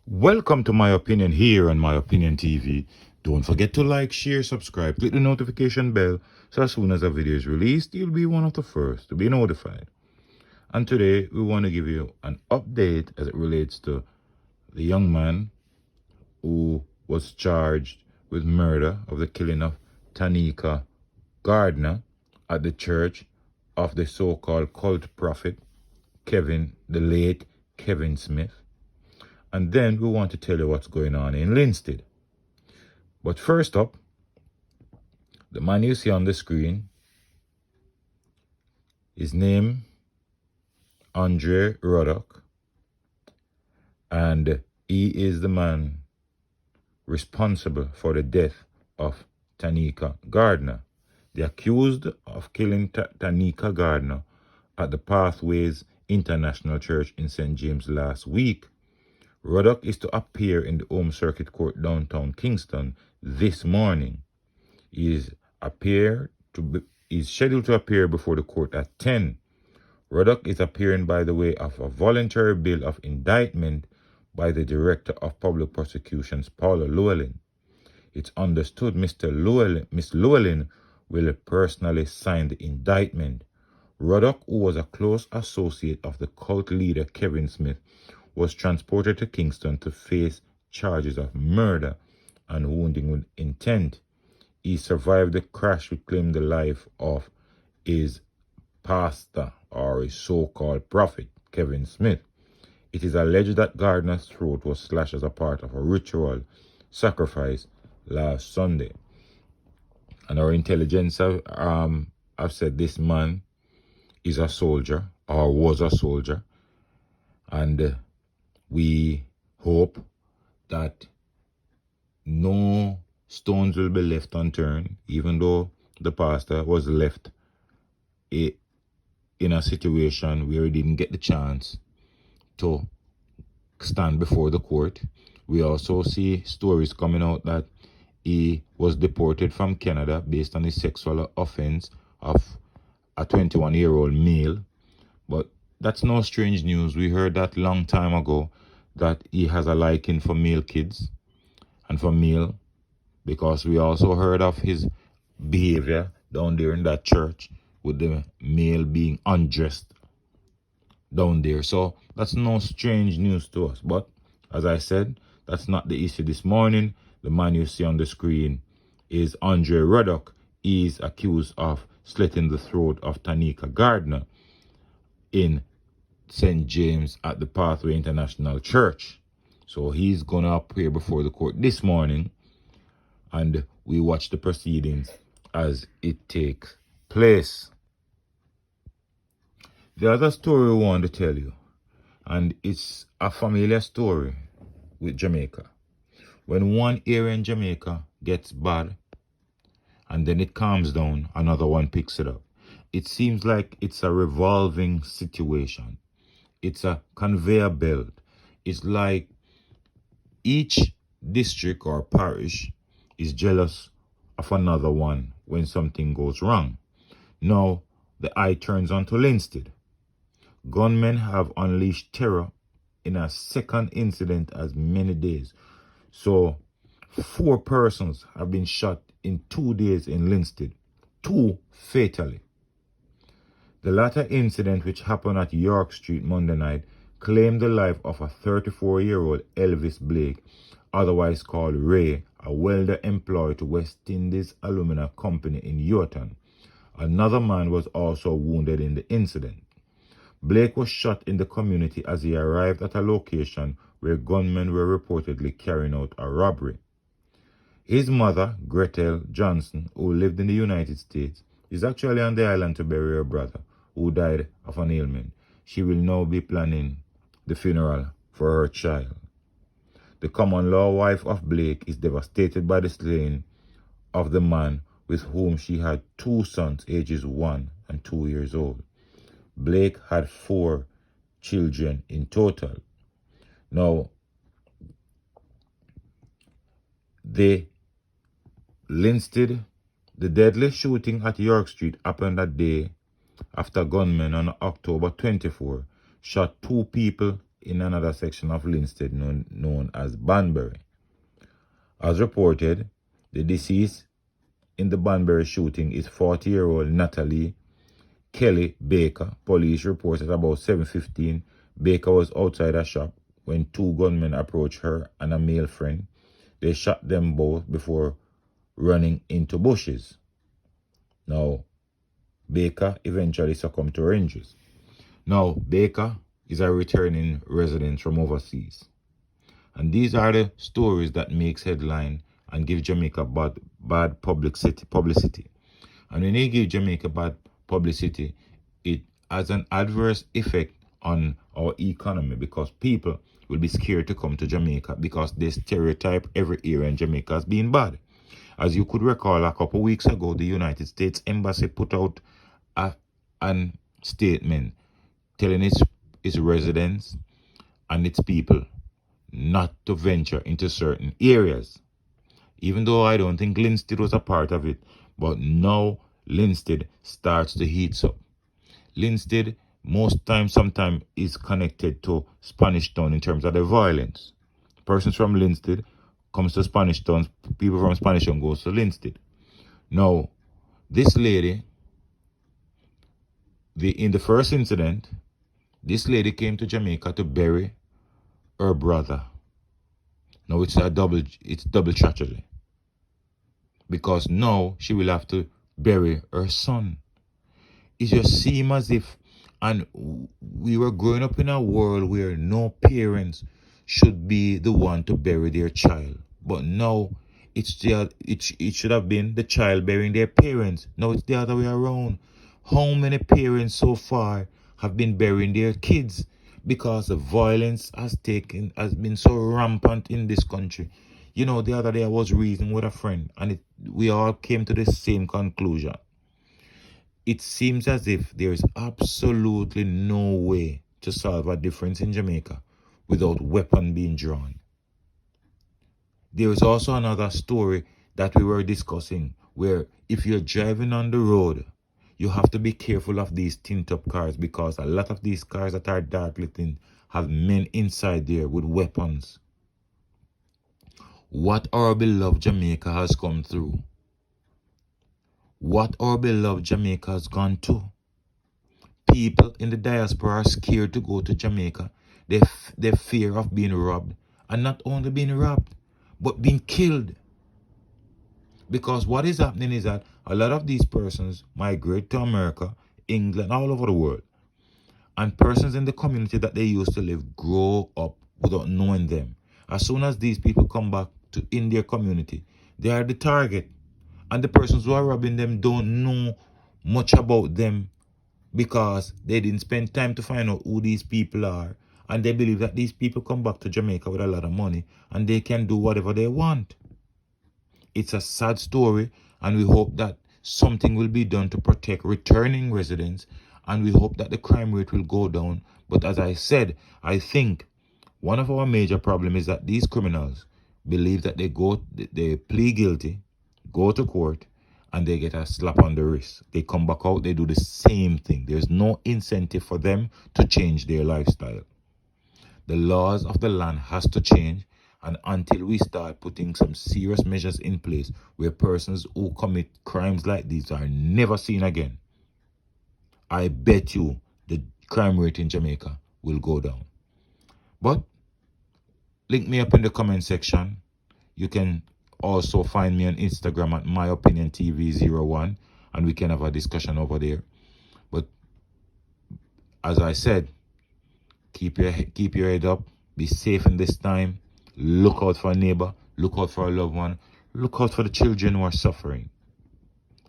Welcome to My Opinion here on My Opinion TV. Don't forget to like, share, subscribe, click the notification bell so as soon as a video is released, you'll be one of the first to be notified. And today we want to give you an update as it relates to the young man who was charged with murder of the killing of TANEKA Gardner at the church of the so-called cult prophet the late Kevin Smith. And then we want to tell you what's going on in LINSTEAD. But first up, the man you see on the screen, his name, Andre Ruddock, and he is the man responsible for the death of TANEKA Gardner. The accused of killing TANEKA Gardner at the Pathways International Church in St. James last week. Ruddock is to appear in the Home Circuit Court downtown Kingston this morning. He is scheduled to appear before the court at 10. Ruddock is appearing by the way of a voluntary bill of indictment by the Director of Public Prosecutions, Paula Llewellyn. It's understood Miss Llewellyn will personally sign the indictment. Ruddock, who was a close associate of the cult leader Kevin Smith, was transported to Kingston to face charges of murder and wounding with intent. He survived the crash which claimed the life of his pastor, or his so-called prophet, Kevin Smith. It is alleged that Gardner's throat was slashed as a part of a ritual sacrifice last Sunday. And our intelligence have said this man is a soldier, or was a soldier, and we hope that no stones will be left unturned, even though the pastor was left in a situation where he didn't get the chance to stand before the court. We also see stories coming out that he was deported from Canada based on his sexual offense of a 21-year-old male. But that's no strange news. We heard that long time ago that he has a liking for male kids and for male, because we also heard of his behavior down there in that church with the male being undressed down there. So that's no strange news to us. But as I said, that's not the issue this morning. The man you see on the screen is Andre Ruddock. He is accused of slitting the throat of TANEKA Gardner in St. James at the Pathway International Church. So he's going to appear before the court this morning, and we watch the proceedings as it takes place. The other story we want to tell you, and it's a familiar story with Jamaica. When one area in Jamaica gets bad and then it calms down, another one picks it up. It seems like it's a revolving situation. It's a conveyor belt. It's like each district or parish is jealous of another one when something goes wrong. Now, the eye turns onto LINSTEAD. Gunmen have unleashed terror in a second incident as many days. So, 4 persons have been shot in 2 days in LINSTEAD, 2 fatally. The latter incident, which happened at York Street Monday night, claimed the life of a 34-year-old Elvis Blake, otherwise called Ray, a welder employed to West Indies Alumina Company in Yorton. Another man was also wounded in the incident. Blake was shot in the community as he arrived at a location where gunmen were reportedly carrying out a robbery. His mother, Gretel Johnson, who lived in the United States, is actually on the island to bury her brother, who died of an ailment. She will now be planning the funeral for her child. The common-law wife of Blake is devastated by the slaying of the man with whom she had 2 sons, ages 1 and 2 years old. Blake had 4 children in total. Now, the deadly shooting at York Street happened a day after gunmen on October 24 shot 2 people in another section of LINSTEAD known as Banbury. As reported, the deceased in the Banbury shooting is 40-year-old Natalie Kelly Baker. Police reported about 7:15 Baker was outside a shop when two gunmen approached her and a male friend. They shot them both before running into bushes. Now, Baker eventually succumbed to her injuries. Now, Baker is a returning resident from overseas. And these are the stories that makes headline and give Jamaica bad publicity. And when they give Jamaica bad publicity, it has an adverse effect on our economy because people will be scared to come to Jamaica because they stereotype every area in Jamaica as being bad. As you could recall, a couple weeks ago, the United States Embassy put out an statement telling its residents and its people not to venture into certain areas. Even though I don't think LINSTEAD was a part of it, but now LINSTEAD starts to heat up. LINSTEAD sometimes is connected to Spanish Town in terms of the violence. Persons from LINSTEAD comes to Spanish Town, people from Spanish Town goes to LINSTEAD. Now, this lady, in the first incident, this lady came to Jamaica to bury her brother. Now it's double tragedy. Because now she will have to bury her son. It just seems as if, and we were growing up in a world where no parents should be the one to bury their child. But now it should have been the child burying their parents. Now it's the other way around. How many parents so far have been burying their kids because the violence has been so rampant in this country? You know, the other day I was reasoning with a friend and we all came to the same conclusion. It seems as if there is absolutely no way to solve a difference in Jamaica without weapon being drawn. There is also another story that we were discussing where if you're driving on the road, you have to be careful of these tint-up cars because a lot of these cars that are darkly tinted have men inside there with weapons. What our beloved Jamaica has come through. What our beloved Jamaica has gone to. People in the diaspora are scared to go to Jamaica. They fear of being robbed. And not only being robbed, but being killed. Because what is happening is that a lot of these persons migrate to America, England, all over the world. And persons in the community that they used to live grow up without knowing them. As soon as these people come back in their community, they are the target. And the persons who are robbing them don't know much about them because they didn't spend time to find out who these people are. And they believe that these people come back to Jamaica with a lot of money and they can do whatever they want. It's a sad story, and we hope that something will be done to protect returning residents, and we hope that the crime rate will go down. But as I said, I think one of our major problems is that these criminals believe that they plead guilty, go to court, and they get a slap on the wrist. They come back out, they do the same thing. There's no incentive for them to change their lifestyle. The laws of the land has to change, and until we start putting some serious measures in place where persons who commit crimes like these are never seen again, I bet you the crime rate in Jamaica will go down. But link me up in the comment section. You can also find me on Instagram at myopiniontv01 and we can have a discussion over there. But as I said, keep your head up, be safe in this time. Look out for a neighbor, look out for a loved one, look out for the children who are suffering.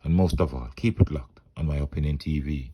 And most of all, keep it locked on My Opinion TV.